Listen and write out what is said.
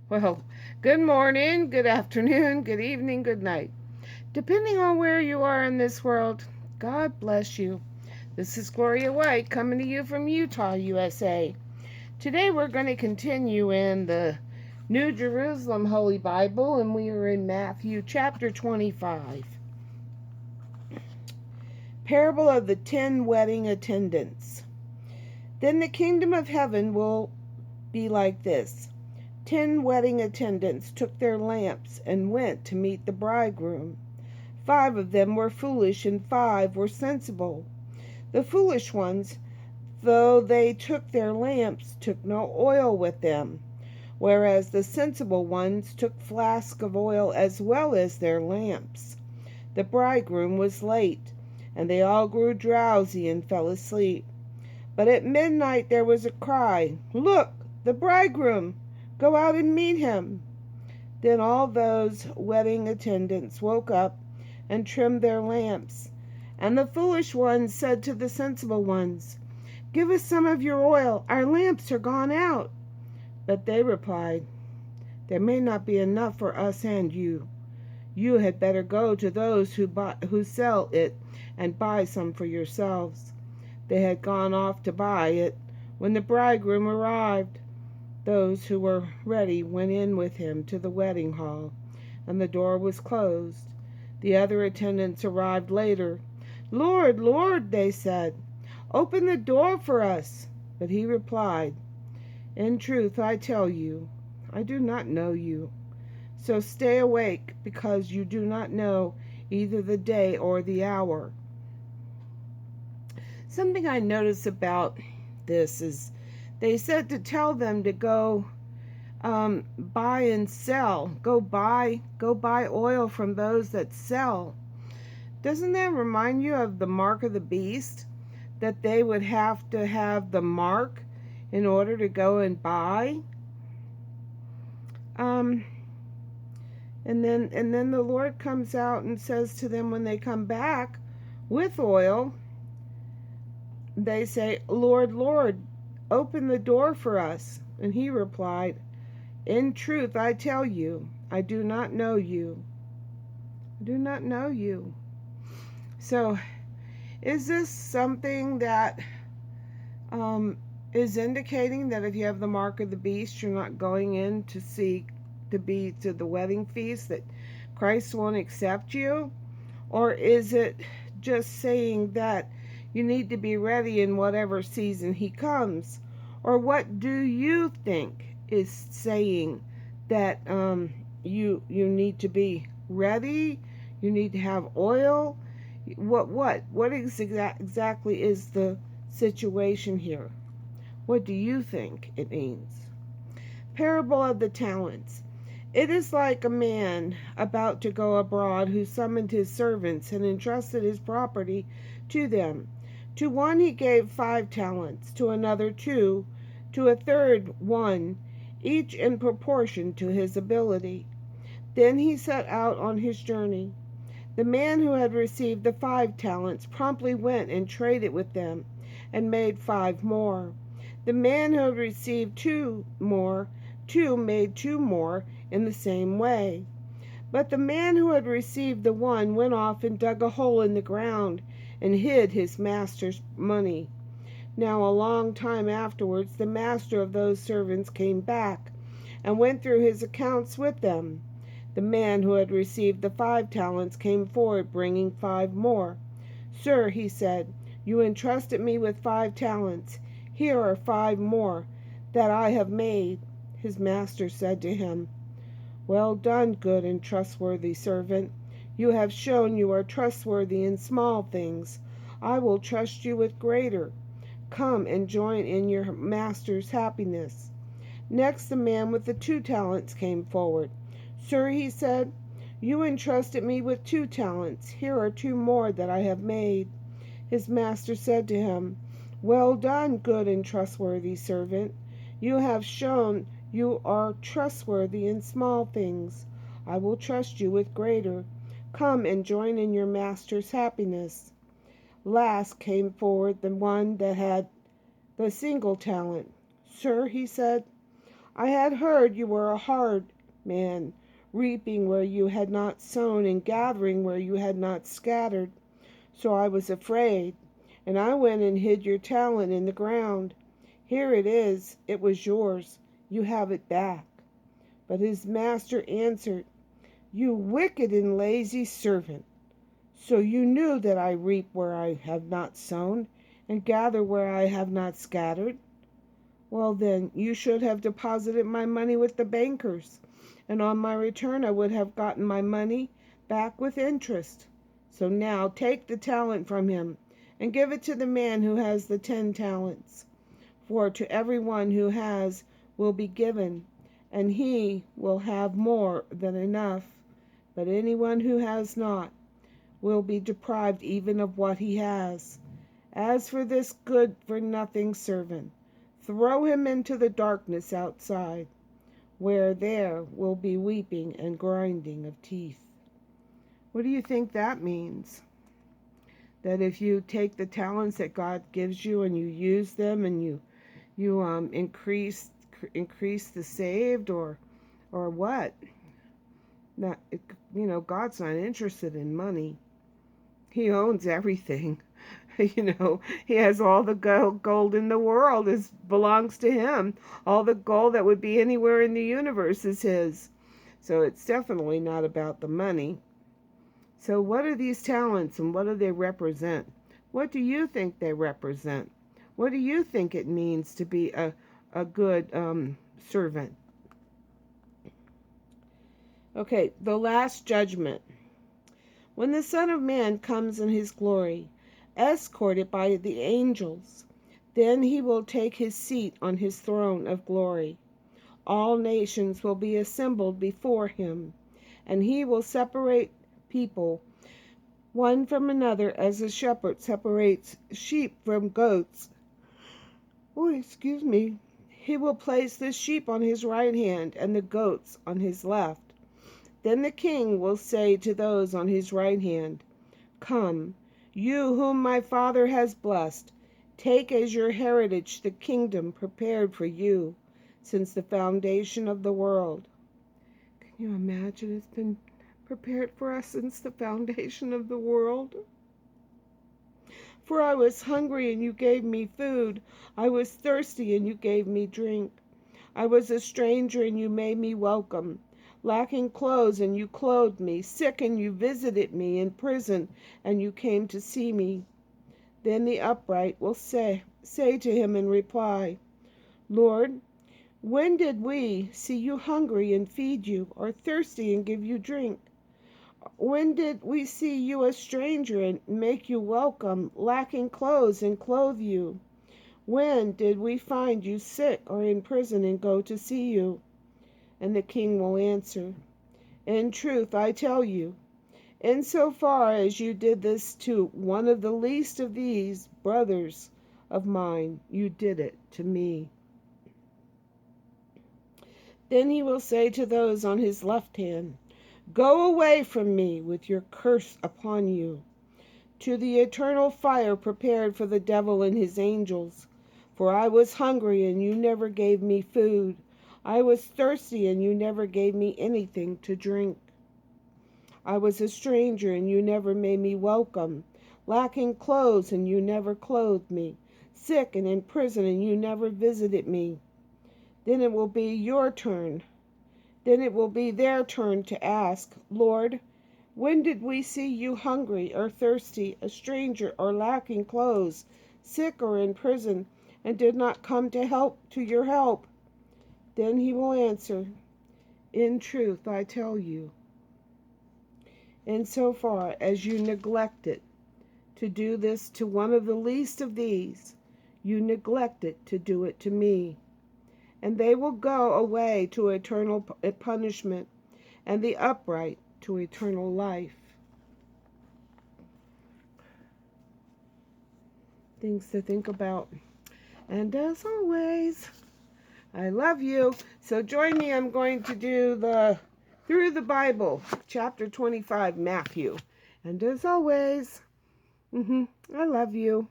Well, good morning, good afternoon, good evening, good night. Depending on where you are in this world, God bless you. This is Gloria White coming to you from Utah, USA. Today we're going to continue in the New Jerusalem Holy Bible, and we are in Matthew chapter 25. Parable of the 10 wedding attendants. Then the kingdom of heaven will be like this. 10 wedding attendants took their lamps and went to meet the bridegroom. 5 of them were foolish and 5 were sensible. The foolish ones, though they took their lamps, took no oil with them, whereas the sensible ones took flasks of oil as well as their lamps. The bridegroom was late, and they all grew drowsy and fell asleep. But at midnight there was a cry, "Look, the bridegroom! Go out and meet him." Then all those wedding attendants woke up and trimmed their lamps. And the foolish ones said to the sensible ones, "Give us some of your oil. Our lamps are gone out." But they replied, "There may not be enough for us and you. You had better go to those who sell it and buy some for yourselves." They had gone off to buy it when the bridegroom arrived. Those who were ready went in with him to the wedding hall, and the door was closed. The other attendants arrived later. "Lord, Lord," they said, "open the door for us." But he replied, "In truth, I tell you, I do not know you. So stay awake, because you do not know either the day or the hour." Something I noticed about this is they said to tell them to go buy and sell. Go buy oil from those that sell. Doesn't that remind you of the mark of the beast? That they would have to have the mark in order to go and buy. And then the Lord comes out and says to them when they come back with oil, they say, "Lord, Lord, open the door for us." And he replied, "In truth, I tell you, I do not know you. I do not know you." So, is this something that is indicating that if you have the mark of the beast, you're not going in to seek to be to the wedding feast, that Christ won't accept you? Or is it just saying that you need to be ready in whatever season he comes? Or what do you think is saying that you need to be ready? You need to have oil? What exactly is the situation here? What do you think it means? Parable of the talents. It is like a man about to go abroad who summoned his servants and entrusted his property to them. To one he gave 5 talents, to another 2, to a third 1, each in proportion to his ability. Then he set out on his journey. The man who had received the 5 talents promptly went and traded with them and made 5 more. The man who had received 2 made 2 more in the same way. But the man who had received the 1 went off and dug a hole in the ground and hid his master's money. Now a long time afterwards the master of those servants came back and went through his accounts with them. The man who had received the 5 talents came forward, bringing 5 more. "Sir," he said, "you entrusted me with 5 talents. Here are 5 more that I have made." His master said to him, "Well done, good and trustworthy servant. You have shown you are trustworthy in small things. I will trust you with greater. Come and join in your master's happiness." Next the man with the 2 talents came forward. "Sir," he said, "you entrusted me with 2 talents. Here are 2 more that I have made." His master said to him, "Well done, good and trustworthy servant. You have shown you are trustworthy in small things. I will trust you with greater. Come and join in your master's happiness." Last came forward the one that had the single talent. "Sir," he said, I had heard you were a hard man, reaping where you had not sown and gathering where you had not scattered. So I was afraid, and I went and hid your talent in the ground. Here it is, it was yours. You have it back." But his master answered, "You wicked and lazy servant. So you knew that I reap where I have not sown, and gather where I have not scattered? Well then, you should have deposited my money with the bankers, and on my return I would have gotten my money back with interest. So now take the talent from him, and give it to the man who has the 10 talents. For to everyone who has will be given, and he will have more than enough. But anyone who has not will be deprived even of what he has. As for this good-for-nothing servant, throw him into the darkness outside, where there will be weeping and grinding of teeth." What do you think that means? That if you take the talents that God gives you and you use them and you increase the saved, or what? Not, God's not interested in money. He owns everything. He has all the gold in the world belongs to him. All the gold that would be anywhere in the universe is his. So it's definitely not about the money. So what are these talents and what do they represent? What do you think they represent? What do you think it means to be a good servant? Okay, the last judgment. When the Son of Man comes in his glory, escorted by the angels, then he will take his seat on his throne of glory. All nations will be assembled before him, and he will separate people one from another as a shepherd separates sheep from goats. Oh, excuse me. He will place the sheep on his right hand and the goats on his left. Then the king will say to those on his right hand, "Come, you whom my Father has blessed, take as your heritage the kingdom prepared for you since the foundation of the world." Can you imagine? It's been prepared for us since the foundation of the world. "For I was hungry and you gave me food. I was thirsty and you gave me drink. I was a stranger and you made me welcome. Lacking clothes and you clothed me. Sick and you visited me. In prison and you came to see me." Then the upright will say to him in reply, "Lord, when did we see you hungry and feed you, or thirsty and give you drink? When did we see you a stranger and make you welcome, lacking clothes and clothe you? When did we find you sick or in prison and go to see you?" And the king will answer, "In truth, I tell you, insofar as you did this to one of the least of these brothers of mine, you did it to me." Then he will say to those on his left hand, "Go away from me with your curse upon you, to the eternal fire prepared for the devil and his angels. For I was hungry and you never gave me food. I was thirsty and you never gave me anything to drink. I was a stranger and you never made me welcome, lacking clothes and you never clothed me, sick and in prison and you never visited me." Then it will be your turn. Then it will be their turn to ask, "Lord, when did we see you hungry or thirsty, a stranger or lacking clothes, sick or in prison, and did not come to your help?" Then he will answer, "In truth, I tell you, insofar as you neglected to do this to one of the least of these, you neglected to do it to me." And they will go away to eternal punishment, and the upright to eternal life. Things to think about. And as always, I love you. So join me. I'm going to do Through the Bible, chapter 25, Matthew. And as always, I love you.